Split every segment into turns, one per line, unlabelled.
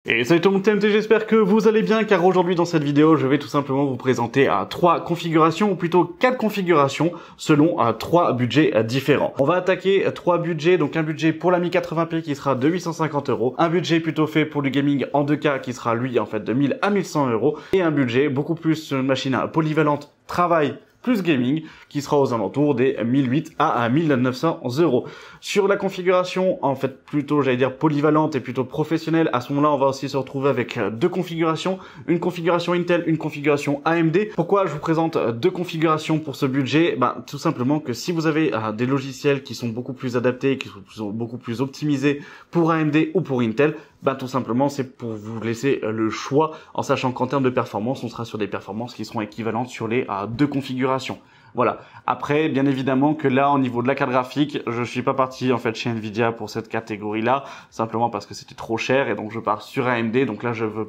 Et salut tout le monde, TMT, j'espère que vous allez bien car aujourd'hui dans cette vidéo je vais tout simplement vous présenter trois configurations ou plutôt 4 configurations selon trois budgets différents. On va attaquer trois budgets, donc un budget pour la 1080p qui sera de 850 €, un budget plutôt fait pour du gaming en 2K qui sera lui en fait de 1000 à 1100 € et un budget beaucoup plus sur une machine polyvalente travail plus gaming qui sera aux alentours des 1008 à 1900 €. Sur la configuration en fait plutôt j'allais dire polyvalente et plutôt professionnelle, à ce moment-là on va aussi se retrouver avec deux configurations, une configuration Intel, une configuration AMD. Pourquoi je vous présente deux configurations pour ce budget? Tout simplement que si vous avez des logiciels qui sont beaucoup plus adaptés, qui sont beaucoup plus optimisés pour AMD ou pour Intel, tout simplement c'est pour vous laisser le choix en sachant qu'en termes de performance on sera sur des performances qui seront équivalentes sur les deux configurations. Voilà. Après, bien évidemment que là, au niveau de la carte graphique, je suis pas parti en fait chez Nvidia pour cette catégorie-là, simplement parce que c'était trop cher et donc je pars sur AMD. Donc là, je veux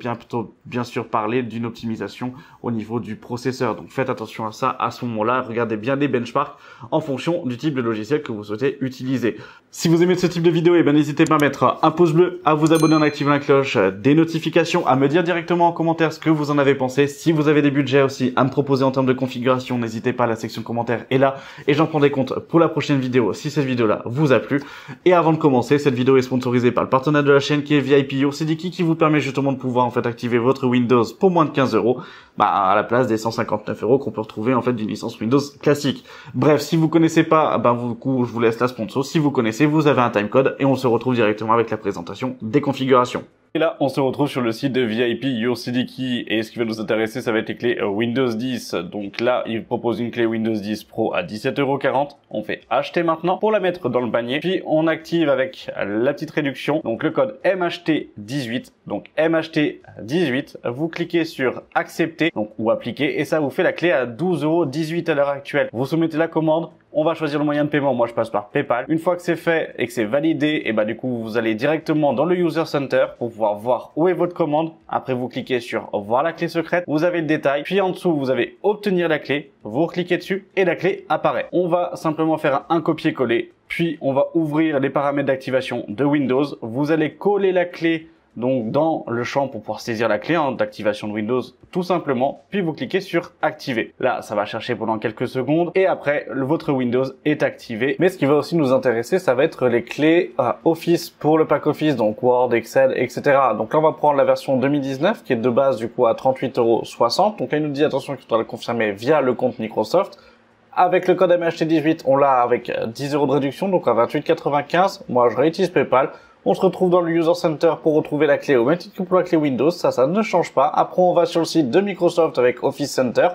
bien sûr parler d'une optimisation au niveau du processeur. Donc faites attention à ça à ce moment-là. Regardez bien les benchmarks en fonction du type de logiciel que vous souhaitez utiliser. Si vous aimez ce type de vidéo, n'hésitez pas à mettre un pouce bleu, à vous abonner en activant la cloche des notifications, à me dire directement en commentaire ce que vous en avez pensé. Si vous avez des budgets aussi à me proposer en termes de configuration, n'hésitez pas à la section commentaires est là et j'en prendrai compte pour la prochaine vidéo si cette vidéo là vous a plu. Et avant de commencer, cette vidéo est sponsorisée par le partenaire de la chaîne qui est VIP YourCDKey qui vous permet justement de pouvoir en fait activer votre Windows pour moins de 15 € à la place des 159 € qu'on peut retrouver en fait d'une licence Windows classique. Bref, si vous connaissez pas, du coup je vous laisse la sponsor. Si vous connaissez, vous avez un timecode et on se retrouve directement avec la présentation des configurations. Et là, on se retrouve sur le site de VIP YourCDKey et ce qui va nous intéresser, ça va être les clés Windows 10. Donc là, il propose une clé Windows 10 Pro à 17,40 €. On fait acheter maintenant pour la mettre dans le panier. Puis on active avec la petite réduction, donc le code MHT18. Donc MHT18, vous cliquez sur accepter donc ou appliquer et ça vous fait la clé à 12,18 € à l'heure actuelle. Vous soumettez la commande. On va choisir le moyen de paiement. Moi, je passe par PayPal. Une fois que c'est fait et que c'est validé, et du coup, vous allez directement dans le User Center pour pouvoir voir où est votre commande. Après, vous cliquez sur voir la clé secrète. Vous avez le détail. Puis en dessous, vous avez obtenir la clé. Vous cliquez dessus et la clé apparaît. On va simplement faire un copier-coller. Puis, on va ouvrir les paramètres d'activation de Windows. Vous allez coller la clé donc dans le champ pour pouvoir saisir la clé d'activation de Windows tout simplement, puis vous cliquez sur activer. Là, ça va chercher pendant quelques secondes et après, votre Windows est activé. Mais ce qui va aussi nous intéresser, ça va être les clés Office pour le pack Office, donc Word, Excel, etc. Donc là, on va prendre la version 2019 qui est de base du coup à 38,60 €. Donc là, il nous dit attention qu'il faudra le confirmer via le compte Microsoft. Avec le code MHT18, on l'a avec 10 € de réduction, donc à 28,95 €. Moi, je réutilise PayPal. On se retrouve dans le User Center pour retrouver la clé au même titre que pour la clé Windows, ça ne change pas. Après, on va sur le site de Microsoft avec Office Center.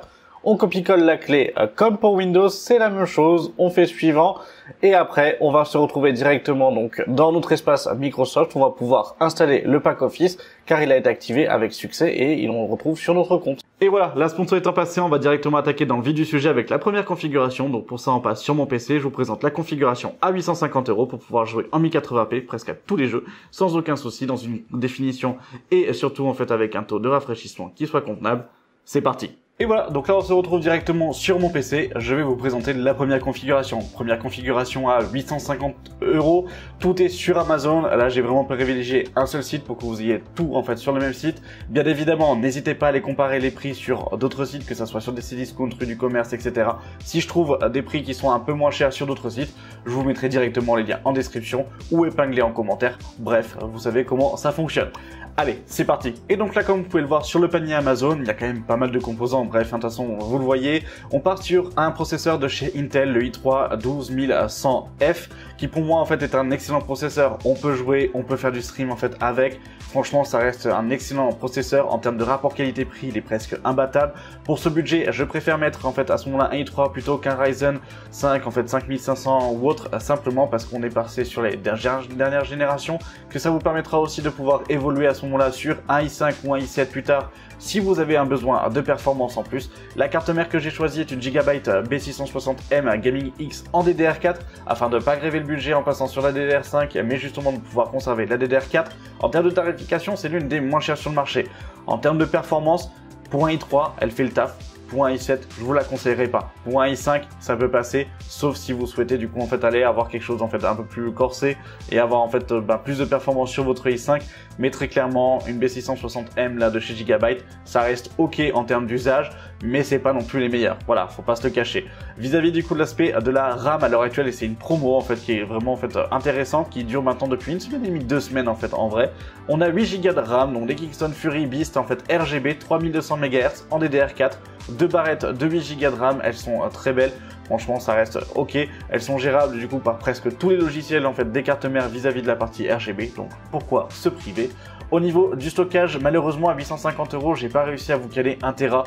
On copie-colle la clé comme pour Windows, c'est la même chose. On fait suivant. Et après, on va se retrouver directement donc dans notre espace Microsoft. On va pouvoir installer le pack Office car il a été activé avec succès et on le retrouve sur notre compte. Et voilà, la sponsor étant passée, on va directement attaquer dans le vif du sujet avec la première configuration. Donc pour ça, on passe sur mon PC. Je vous présente la configuration à 850 € pour pouvoir jouer en 1080p presque à tous les jeux sans aucun souci dans une définition et surtout en fait avec un taux de rafraîchissement qui soit convenable. C'est parti. Et voilà, donc là on se retrouve directement sur mon PC, je vais vous présenter la première configuration. Première configuration à 850 €, tout est sur Amazon. Là j'ai vraiment privilégié un seul site pour que vous ayez tout en fait sur le même site. Bien évidemment, n'hésitez pas à aller comparer les prix sur d'autres sites, que ce soit sur des Cdiscount, rue du commerce, etc. Si je trouve des prix qui sont un peu moins chers sur d'autres sites, je vous mettrai directement les liens en description ou épinglés en commentaire. Bref, vous savez comment ça fonctionne. Allez, c'est parti. Et donc là, comme vous pouvez le voir sur le panier Amazon, il y a quand même pas mal de composants. Bref, de toute façon, vous le voyez. On part sur un processeur de chez Intel, le i3 12100F, qui pour moi en fait est un excellent processeur. On peut jouer, on peut faire du stream en fait avec. Franchement, ça reste un excellent processeur. En termes de rapport qualité-prix, il est presque imbattable. Pour ce budget, je préfère mettre en fait à ce moment-là un i3 plutôt qu'un Ryzen 5, en fait 5500 ou autre, simplement parce qu'on est passé sur les dernières générations, que ça vous permettra aussi de pouvoir évoluer à ce moment-là sur un i5 ou un i7 plus tard si vous avez un besoin de performance en plus. La carte mère que j'ai choisie est une Gigabyte B660M Gaming X en DDR4 afin de ne pas gréver le budget en passant sur la DDR5 mais justement de pouvoir conserver la DDR4. En termes de tarification, c'est l'une des moins chères sur le marché. En termes de performance, pour un i3, elle fait le taf. Pour un i7, je vous la conseillerais pas. Pour un i5, ça peut passer, sauf si vous souhaitez du coup en fait aller avoir quelque chose en fait un peu plus corsé et avoir en fait plus de performance sur votre i5. mais très clairement, une B660M là de chez Gigabyte, ça reste ok en termes d'usage, mais c'est pas non plus les meilleurs. Voilà, faut pas se le cacher. Vis-à-vis du coup de l'aspect de la RAM à l'heure actuelle, et c'est une promo en fait qui est vraiment en fait intéressante, qui dure maintenant depuis une semaine et demie, 2 semaines en fait en vrai. On a 8 Go de RAM, donc des Kingston Fury Beast en fait RGB 3200 MHz en DDR4, 2 barrettes de 8 Go de RAM, elles sont très belles. Franchement, ça reste ok. Elles sont gérables du coup par presque tous les logiciels en fait des cartes mères vis-à-vis de la partie RGB. Donc pourquoi se priver? Au niveau du stockage, malheureusement à 850 €, j'ai pas réussi à vous caler 1 Tera.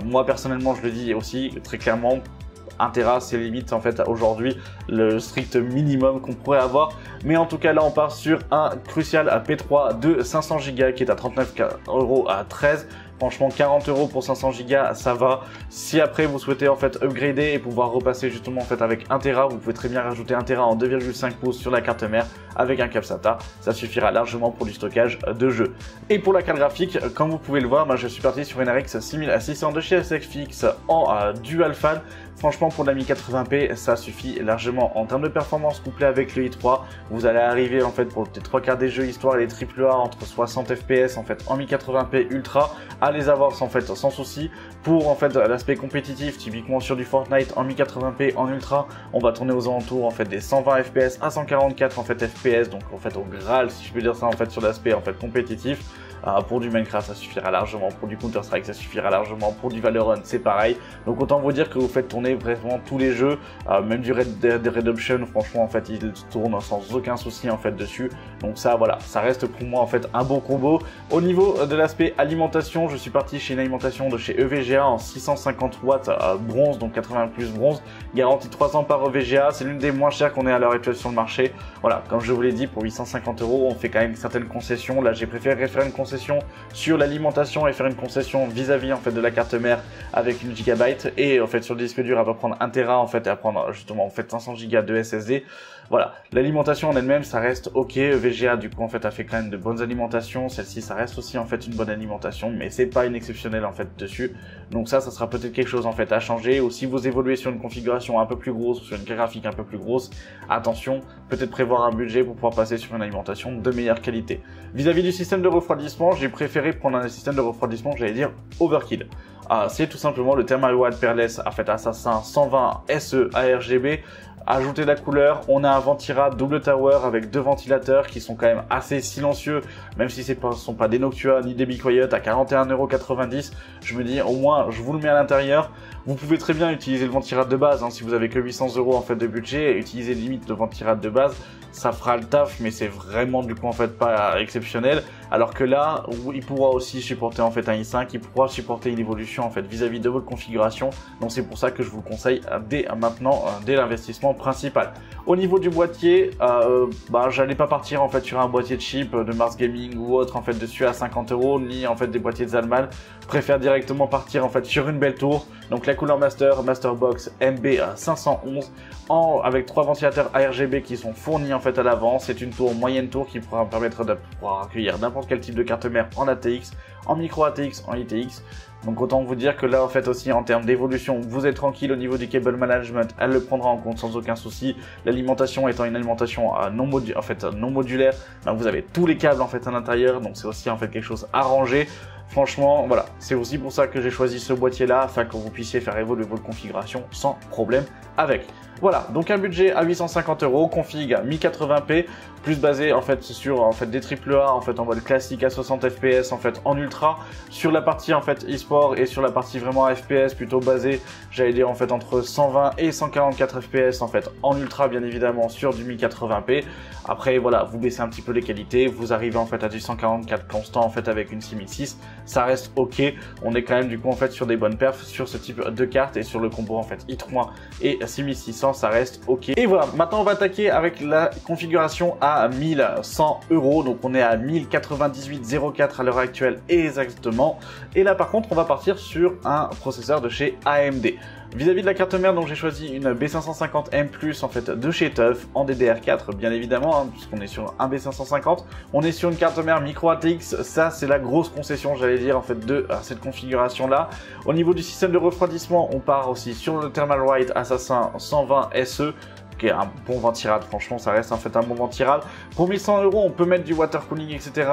Moi personnellement, je le dis aussi très clairement. 1 Tera, c'est limite en fait aujourd'hui le strict minimum qu'on pourrait avoir. Mais en tout cas là on part sur un Crucial P3 de 500 Go qui est à 39 € à 13. Franchement 40 € pour 500 Go ça va. Si après vous souhaitez en fait upgrader et pouvoir repasser justement en fait avec 1 Tera, vous pouvez très bien rajouter 1 Tera en 2,5 pouces sur la carte mère avec un câble SATA. Ça suffira largement pour du stockage de jeu. Et pour la carte graphique, comme vous pouvez le voir, je suis parti sur une RX 6600 de chez SFX en dual fan. Franchement pour la 1080p ça suffit largement en termes de performance couplé avec le i3. Vous allez arriver en fait pour les 3 quarts des jeux histoire les AAA entre 60 fps en fait en 1080p ultra à les avoir sans souci. Pour en fait l'aspect compétitif, typiquement sur du Fortnite en 1080p en ultra, on va tourner aux alentours en fait des 120 fps à 144 en fait fps, donc en fait au Graal si je peux dire ça en fait sur l'aspect en fait compétitif. Pour du Minecraft ça suffira largement, pour du Counter Strike ça suffira largement, pour du Valorant c'est pareil. Donc autant vous dire que vous faites tourner vraiment tous les jeux, même du Red Dead Redemption, franchement en fait il tourne sans aucun souci en fait dessus. Donc ça voilà, ça reste pour moi en fait un bon combo. Au niveau de l'aspect alimentation, je suis parti chez une alimentation de chez EVGA en 650 watts bronze, donc 80 plus bronze, garantie 3 ans par EVGA, c'est l'une des moins chères qu'on ait à l'heure actuelle sur le marché. Voilà, comme je vous l'ai dit, pour 850 € on fait quand même certaines concessions. Là j'ai préféré faire une concession sur l'alimentation et faire une concession vis-à-vis en fait de la carte mère avec une gigabyte, et en fait sur le disque dur elle va prendre 1 Tera en fait et à prendre justement en fait 500 Go de SSD. Voilà, l'alimentation en elle-même ça reste ok. VGA du coup en fait a fait quand même de bonnes alimentations, celle-ci ça reste aussi en fait une bonne alimentation, mais c'est pas une exceptionnelle en fait dessus. Donc ça sera peut-être quelque chose en fait à changer, ou si vous évoluez sur une configuration un peu plus grosse ou sur une graphique un peu plus grosse, attention, peut-être prévoir un budget pour pouvoir passer sur une alimentation de meilleure qualité. Vis-à-vis du système de refroidissement, j'ai préféré prendre un système de refroidissement, j'allais dire overkill. C'est tout simplement le Thermalwatt Peerless en fait Assassin 120 SE ARGB. Ajouter de la couleur, on a un Ventira double tower avec 2 ventilateurs qui sont quand même assez silencieux, même si ce ne sont pas des Noctua ni des Be Quiet à 41,90 €. Je me dis au moins je vous le mets à l'intérieur. Vous pouvez très bien utiliser le ventilate de base, si vous avez que 800 € en fait de budget, utiliser limite le ventilate de base, ça fera le taf, mais c'est vraiment du coup en fait pas exceptionnel. Alors que là, il pourra aussi supporter en fait un i5, il pourra supporter une évolution en fait vis-à-vis de votre configuration. Donc c'est pour ça que je vous le conseille dès maintenant, dès l'investissement principal. Au niveau du boîtier, j'allais pas partir en fait sur un boîtier de cheap de Mars Gaming ou autre en fait dessus à 50 €, ni en fait des boîtiers de Zalman. Je préfère directement partir en fait sur une belle tour. Donc la couleur Masterbox MB511 avec 3 ventilateurs ARGB qui sont fournis en fait à l'avant. C'est une tour moyenne tour qui pourra permettre de pouvoir accueillir n'importe quel type de carte mère en ATX, en micro ATX, en ITX. Donc autant vous dire que là en fait aussi en termes d'évolution, vous êtes tranquille au niveau du cable management, elle le prendra en compte sans aucun souci. L'alimentation étant une alimentation non modulaire, vous avez tous les câbles en fait à l'intérieur, donc c'est aussi en fait quelque chose à ranger. Franchement, voilà, c'est aussi pour ça que j'ai choisi ce boîtier-là, afin que vous puissiez faire évoluer votre configuration sans problème avec. Voilà, donc un budget à 850 €, config 1080p, plus basé en fait sur des AAA en fait en mode classique à 60 fps en fait en ultra. Sur la partie en fait e-sport et sur la partie vraiment FPS plutôt basée, j'allais dire en fait entre 120 et 144 fps en fait en ultra bien évidemment sur du 1080p. Après voilà, vous baissez un petit peu les qualités, vous arrivez en fait à du 144 constant en fait avec une 6006, ça reste ok. On est quand même du coup en fait sur des bonnes perfs sur ce type de carte, et sur le combo en fait i3 et 6600 ça reste ok. Et voilà, maintenant on va attaquer avec la configuration à 1100 €, donc on est à 1098,04 à l'heure actuelle exactement. Et là par contre on va partir sur un processeur de chez AMD. Vis-à-vis de la carte mère, donc j'ai choisi une B550M+ en fait de chez TUF en DDR4 bien évidemment, puisqu'on est sur un B550. On est sur une carte mère micro ATX, ça c'est la grosse concession j'allais dire en fait de cette configuration là. Au niveau du système de refroidissement, on part aussi sur le Thermalwatt Assassin 120 SE. qui est un bon ventirad. Franchement, ça reste en fait un bon ventirad. Pour 1100 €, on peut mettre du water cooling, etc.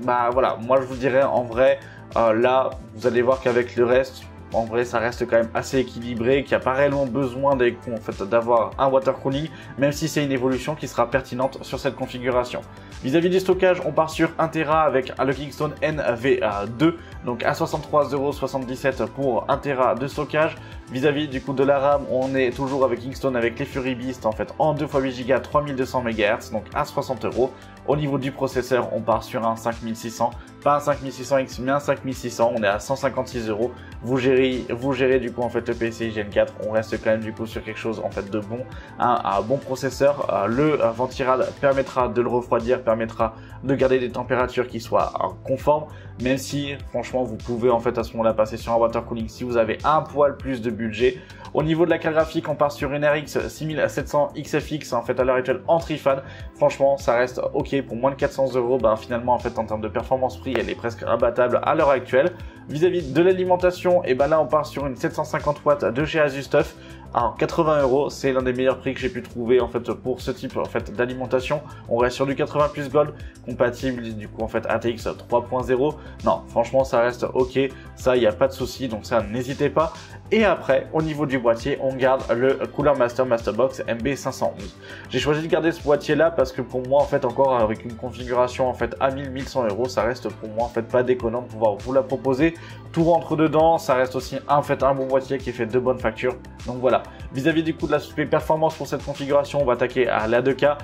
Bah voilà, moi je vous dirais en vrai, là, vous allez voir qu'avec le reste, en vrai, ça reste quand même assez équilibré, qu'il n'y a pas réellement besoin d'avoir un water cooling, même si c'est une évolution qui sera pertinente sur cette configuration. Vis-à-vis du stockage, on part sur 1 Tera avec le Kingston NV2, donc à 63,77 € pour 1 Tera de stockage. Vis-à-vis du coup de la RAM, on est toujours avec Kingston avec les Fury Beast en fait en 2x8 Go 3200 MHz, donc à 60 €. Au niveau du processeur, on part sur un 5600, pas un 5600X mais un 5600, on est à 156 €. Vous gérez du coup en fait le PCI Gen 4, on reste quand même du coup sur quelque chose en fait de bon, un bon processeur. Le ventirad permettra de le refroidir, permettra de garder des températures qui soient conformes, même si franchement vous pouvez en fait à ce moment-là passer sur un water cooling si vous avez un poil plus de budget. Au niveau de la carte graphique, on part sur une RX 6700 XFX en fait à l'heure actuelle en tri-fan. Franchement, ça reste ok pour moins de 400 €. Ben, finalement, en fait, en termes de performance prix, elle est presque imbattable à l'heure actuelle. Vis-à-vis de l'alimentation, et ben là, on part sur une 750 watts de chez ASUSTUF. Alors 80 €, c'est l'un des meilleurs prix que j'ai pu trouver en fait pour ce type en fait d'alimentation. On reste sur du 80 plus Gold, compatible du coup en fait ATX 3.0. Non, franchement ça reste ok, ça il n'y a pas de souci, donc ça n'hésitez pas. Et après, au niveau du boîtier, on garde le Cooler Master Masterbox MB511. J'ai choisi de garder ce boîtier là parce que pour moi en fait encore avec une configuration en fait à 1100 €, ça reste pour moi en fait pas déconnant de pouvoir vous la proposer. Tout rentre dedans, ça reste aussi en fait un bon boîtier qui est fait de bonne facture. Donc voilà. Vis-à-vis du coup de la performance pour cette configuration, on va attaquer à la 2K.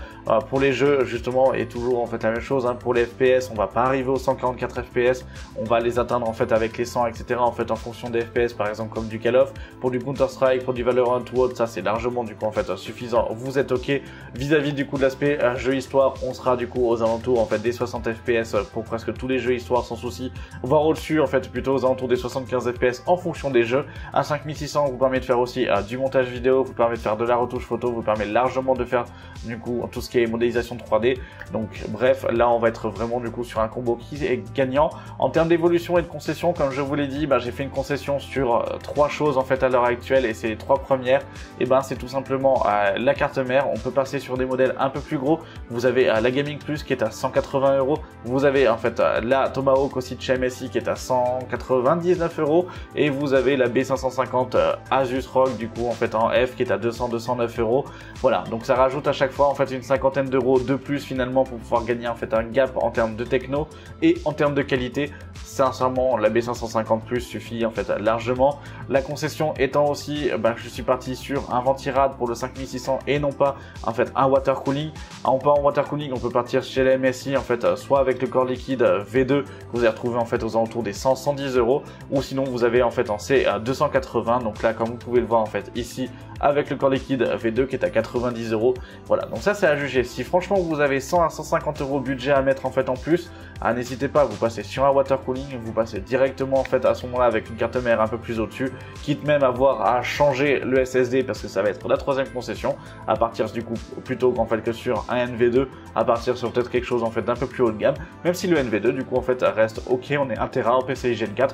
Pour les jeux justement et toujours en fait la même chose. Pour les FPS, on va pas arriver aux 144 FPS. On va les atteindre en fait avec les 100 etc. En fait en fonction des FPS par exemple comme du Call of. Pour du Counter Strike, pour du Valorant ou autre, ça c'est largement du coup en fait suffisant. Vous êtes ok. Vis-à-vis du coup de l'aspect jeu histoire, on sera du coup aux alentours en fait des 60 FPS pour presque tous les jeux histoire sans souci. Voire au-dessus en fait plutôt aux alentours des 75 FPS en fonction des jeux. Un 5600 vous permet de faire aussi du montage vidéo, vous permet de faire de la retouche photo, vous permet largement de faire du coup tout ce qui est modélisation 3D. Donc bref, là on va être vraiment du coup sur un combo qui est gagnant. En termes d'évolution et de concession, comme je vous l'ai dit, j'ai fait une concession sur 3 choses en fait à l'heure actuelle et c'est les 3 premières. Et c'est tout simplement la carte mère. On peut passer sur des modèles un peu plus gros. Vous avez la Gaming Plus qui est à 180 €. Vous avez en fait la Tomahawk aussi de chez MSI qui est à 199 € et vous avez la B550 Asus ROG du coup en fait en F qui est à 209 €. Voilà, donc ça rajoute à chaque fois en fait une cinquantaine d'euros de plus finalement pour pouvoir gagner en fait un gap en termes de techno et en termes de qualité. Sincèrement, la B550 Plus suffit en fait largement. La concession étant aussi, je suis parti sur un ventirad pour le 5600 et non pas en fait un water cooling. En water cooling, on peut partir chez la MSI en fait soit avec le Core Liquide V2 que vous allez retrouver en fait aux alentours des 100-110 €, ou sinon vous avez en fait en C à 280. Donc là, comme vous pouvez le voir en fait ici avec le Core Liquide V2 qui est à 90 €. Voilà, donc ça c'est à juger. Si franchement vous avez 100 à 150 € budget à mettre en fait en plus, n'hésitez pas, vous passez sur un water cooling, vous passez directement en fait à ce moment-là avec une carte mère un peu plus au-dessus, quitte même à avoir à changer le SSD parce que ça va être la 3e concession, à partir du coup plutôt qu'en fait que sur un NV2, à partir sur peut-être quelque chose en fait d'un peu plus haut de gamme, même si le NV2 du coup en fait reste ok, on est 1 Tera en PCI Gen 4,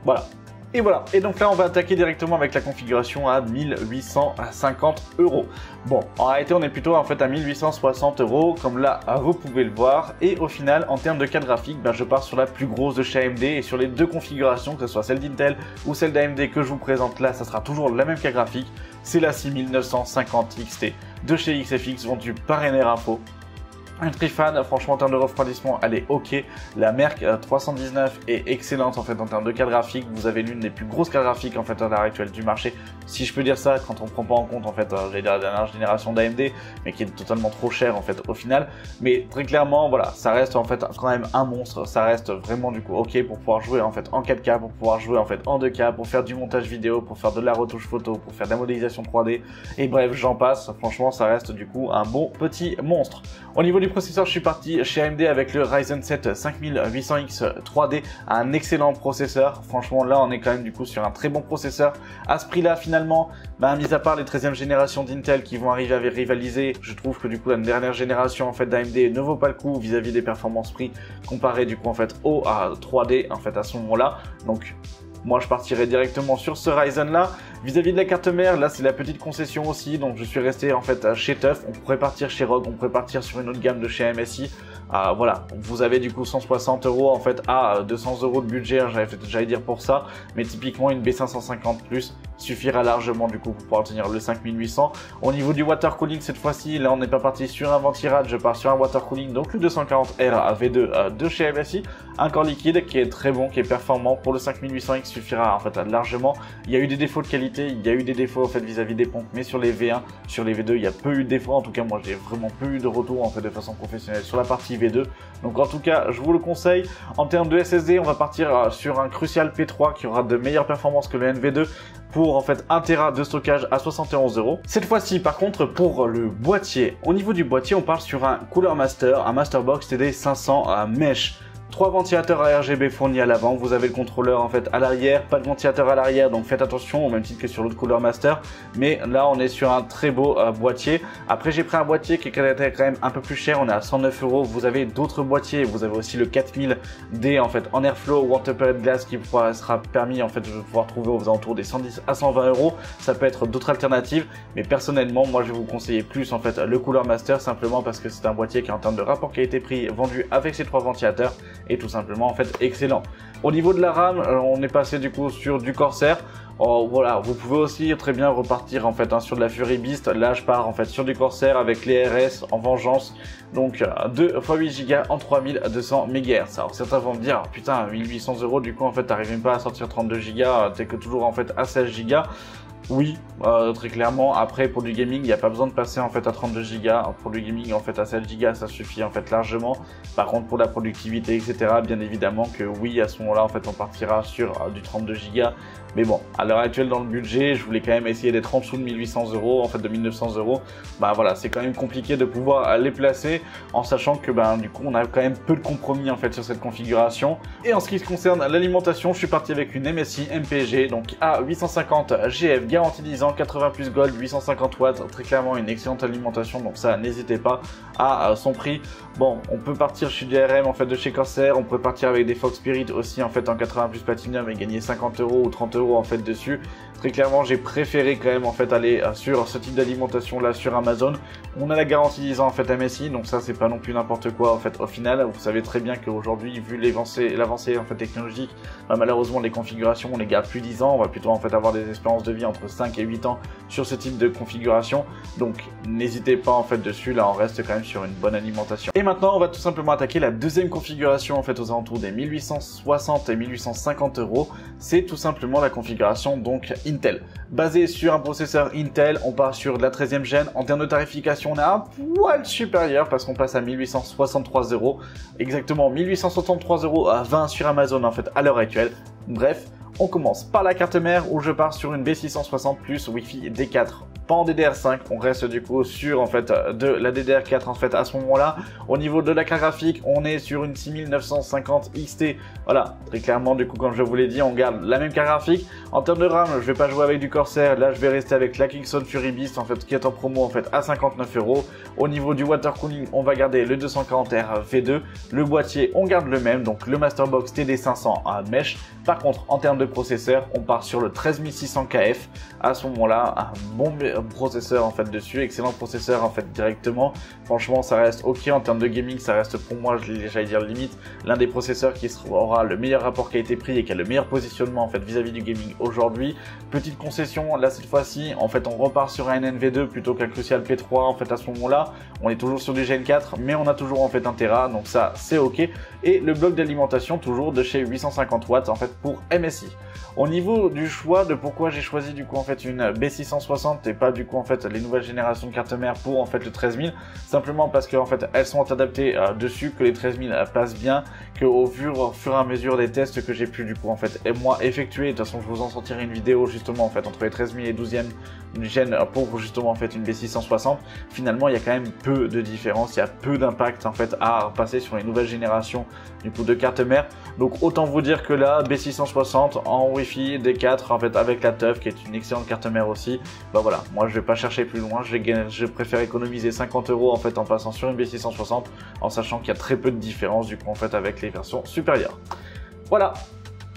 voilà. Et voilà, et donc là on va attaquer directement avec la configuration à 1850 €. Bon, en réalité on est plutôt en fait à 1860 € comme là vous pouvez le voir. Et au final en termes de carte graphique, je pars sur la plus grosse de chez AMD et sur les deux configurations, que ce soit celle d'Intel ou celle d'AMD que je vous présente là, ça sera toujours la même carte graphique. C'est la 6950 XT de chez XFX vendue par Info. Un tri-fan, franchement en termes de refroidissement, elle est ok. La Merc 319 est excellente en fait en termes de carte graphique. Vous avez l'une des plus grosses cartes graphiques en fait à l'heure actuelle du marché, si je peux dire ça, quand on prend pas en compte en fait la dernière génération d'AMD, mais qui est totalement trop chère en fait au final. Mais très clairement, voilà, ça reste en fait quand même un monstre. Ça reste vraiment du coup ok pour pouvoir jouer en fait en 4K, pour pouvoir jouer en fait en 2K, pour faire du montage vidéo, pour faire de la retouche photo, pour faire de la modélisation 3D. Et bref, j'en passe. Franchement, ça reste du coup un bon petit monstre. Au niveau du processeur, je suis parti chez AMD avec le Ryzen 7 5800X 3D, un excellent processeur. Franchement, là, on est quand même du coup sur un très bon processeur. À ce prix-là, finalement, mis à part les 13e générations d'Intel qui vont arriver à rivaliser, je trouve que du coup la dernière génération en fait d'AMD ne vaut pas le coup vis-à-vis des performances prix comparé du coup en fait au 3D en fait à ce moment-là. Donc moi je partirai directement sur ce Ryzen là. Vis-à-vis de la carte mère, là c'est la petite concession aussi, donc je suis resté en fait chez TUF. On pourrait partir chez ROG, on pourrait partir sur une autre gamme de chez MSI. Voilà, vous avez du coup 160 € en fait à 200 € de budget, hein, j'allais dire pour ça, mais typiquement une B550 Plus suffira largement du coup pour pouvoir tenir le 5800. Au niveau du water cooling cette fois-ci, là on n'est pas parti sur un ventirad, je pars sur un water cooling, donc le 240R V2 de chez MSI, un corps liquide qui est très bon, qui est performant. Pour le 5800X suffira en fait largement. Il y a eu des défauts de qualité, il y a eu des défauts en fait vis-à-vis des pompes, mais sur les V1, sur les V2, il y a peu eu de défauts. En tout cas, moi j'ai vraiment peu eu de retour en fait de façon professionnelle sur la partie V2. Donc en tout cas, je vous le conseille. En termes de SSD, on va partir sur un Crucial P3 qui aura de meilleures performances que le NV2 pour en fait 1 Tera de stockage à 71 €. Cette fois-ci, par contre, pour le boîtier, au niveau du boîtier, on part sur un Cooler Master, un Masterbox TD500 Mesh. 3 ventilateurs à RGB fournis à l'avant, vous avez le contrôleur en fait à l'arrière, pas de ventilateur à l'arrière, donc faites attention au même titre que sur l'autre Cooler Master, mais là on est sur un très beau boîtier. Après j'ai pris un boîtier qui est quand même un peu plus cher, on est à 109 €, vous avez d'autres boîtiers, vous avez aussi le 4000D en fait en Airflow ou en Tempered Glass qui sera permis en fait de pouvoir trouver aux alentours des 110 à 120 €, ça peut être d'autres alternatives, mais personnellement moi je vais vous conseiller plus en fait le Cooler Master simplement parce que c'est un boîtier qui en termes de rapport qualité-prix vendu avec ces 3 ventilateurs et tout simplement en fait excellent. Au niveau de la RAM, on est passé du coup sur du Corsair. Voilà, vous pouvez aussi très bien repartir en fait sur de la Fury Beast. Là je pars en fait sur du Corsair avec les RS en vengeance, donc 2 x 8 Go en 3200 MHz. Alors certains vont me dire putain 1800 € du coup en fait t'arrives même pas à sortir 32 Go, t'es que toujours en fait à 16 Go. Oui, très clairement. Après, pour du gaming, il n'y a pas besoin de passer en fait à 32 Go. Pour du gaming, en fait, à 7 Go, ça suffit en fait largement. Par contre, pour la productivité, etc., bien évidemment que oui, à ce moment-là, en fait, on partira sur du 32 Go. Mais bon, à l'heure actuelle, dans le budget, je voulais quand même essayer d'être en dessous de 1800 €, en fait, de 1900 €. Bah voilà, c'est quand même compliqué de pouvoir les placer, en sachant que du coup, on a quand même peu de compromis en fait sur cette configuration. Et en ce qui concerne l'alimentation, je suis parti avec une MSI MPG, donc A850 GF, garantie 10 ans, 80 plus Gold, 850 watts, très clairement une excellente alimentation, donc ça, n'hésitez pas à son prix. Bon, on peut partir chez DRM en fait de chez Corsair, on peut partir avec des Fox Spirit aussi en fait en 80 plus Platinum et gagner 50 € ou 30 € en fait dessus. Très clairement, j'ai préféré quand même en fait aller sur ce type d'alimentation là sur Amazon. On a la garantie 10 ans en fait MSI, donc ça c'est pas non plus n'importe quoi en fait au final. Vous savez très bien qu'aujourd'hui, vu l'avancée en fait technologique, malheureusement les configurations on les garde plus 10 ans, on va plutôt en fait avoir des espérances de vie entre 5 et 8 ans sur ce type de configuration. Donc n'hésitez pas en fait dessus, là on reste quand même sur une bonne alimentation. Et maintenant on va tout simplement attaquer la deuxième configuration en fait aux alentours des 1860 et 1850 €. C'est tout simplement la configuration donc Intel. Basé sur un processeur Intel, on part sur de la 13e gêne. En termes de tarification, on a un poil supérieur parce qu'on passe à 1863 €. Exactement 1863 € à 20 sur Amazon en fait à l'heure actuelle. Bref, on commence par la carte mère où je pars sur une B660 plus Wi-Fi D4. Pas en DDR5, on reste du coup sur en fait de la DDR4 en fait à ce moment-là. Au niveau de la carte graphique, on est sur une 6950 XT. Voilà, très clairement du coup comme je vous l'ai dit, on garde la même carte graphique. En termes de RAM, je vais pas jouer avec du Corsair, là je vais rester avec la Kingston Fury Beast en fait qui est en promo en fait à 59 €. Au niveau du water cooling, on va garder le 240R V2. Le boîtier, on garde le même, donc le Masterbox TD500 à Mesh. Par contre, en termes de processeur, on part sur le 13600 KF. À ce moment-là, un bon processeur en fait dessus, excellent processeur en fait directement. Franchement, ça reste ok en termes de gaming, ça reste pour moi, j'allais dire limite, l'un des processeurs qui aura le meilleur rapport qualité-prix et qui a le meilleur positionnement en fait vis-à-vis du gaming aujourd'hui. Petite concession, là cette fois-ci, en fait, on repart sur un NV2 plutôt qu'un Crucial P3 en fait à ce moment-là. On est toujours sur du Gen 4, mais on a toujours en fait 1 Tera, donc ça c'est ok. Et le bloc d'alimentation toujours de chez 850 watts en fait pour MSI. Au niveau du choix de pourquoi j'ai choisi du coup en fait une B660 et pas du coup en fait les nouvelles générations de cartes mères pour en fait le 13000, simplement parce que en fait elles sont adaptées dessus, que les 13000 passent bien, que au fur et à mesure des tests que j'ai pu du coup en fait et moi effectuer, de toute façon je vous en sortirai une vidéo justement en fait entre les 13000 et 12e gène pour justement en fait une B660, finalement il y a quand même peu de différence, il y a peu d'impact en fait à passer sur les nouvelles générations du coup de cartes mères. Donc autant vous dire que là B660 en Wi-Fi D4 en fait avec la TUF qui est une excellente carte mère aussi, bah voilà, moi je vais pas chercher plus loin, je préfère économiser 50 € en fait en passant sur une B660 en sachant qu'il y a très peu de différence du coup en fait avec les versions supérieures. Voilà.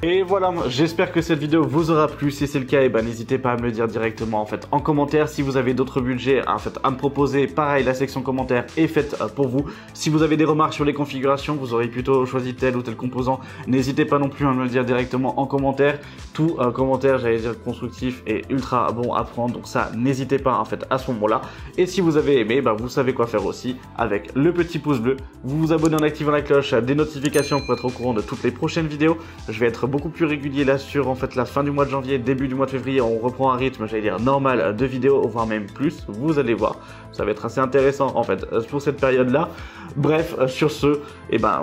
Et voilà, j'espère que cette vidéo vous aura plu. Si c'est le cas, n'hésitez pas à me le dire directement en fait en commentaire. Si vous avez d'autres budgets à me proposer, pareil, la section commentaires est faite pour vous. Si vous avez des remarques sur les configurations, vous aurez plutôt choisi tel ou tel composant, n'hésitez pas non plus à me le dire directement en commentaire. Tout commentaire, j'allais dire constructif, est ultra bon à prendre, donc ça, n'hésitez pas en fait à ce moment-là. Et si vous avez aimé, vous savez quoi faire aussi avec le petit pouce bleu. Vous vous abonnez en activant la cloche des notifications pour être au courant de toutes les prochaines vidéos. Je vais être beaucoup plus régulier là sur en fait la fin du mois de janvier, début du mois de février. On reprend un rythme, j'allais dire normal de vidéos, voire même plus. Vous allez voir, ça va être assez intéressant en fait pour cette période là. Bref, sur ce,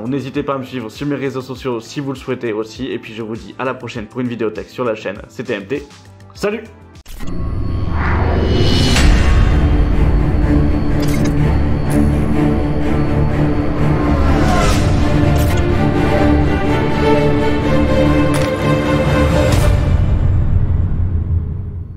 n'hésitez pas à me suivre sur mes réseaux sociaux si vous le souhaitez aussi. Et puis je vous dis à la prochaine pour une vidéo tech sur la chaîne. C'était MT. Salut!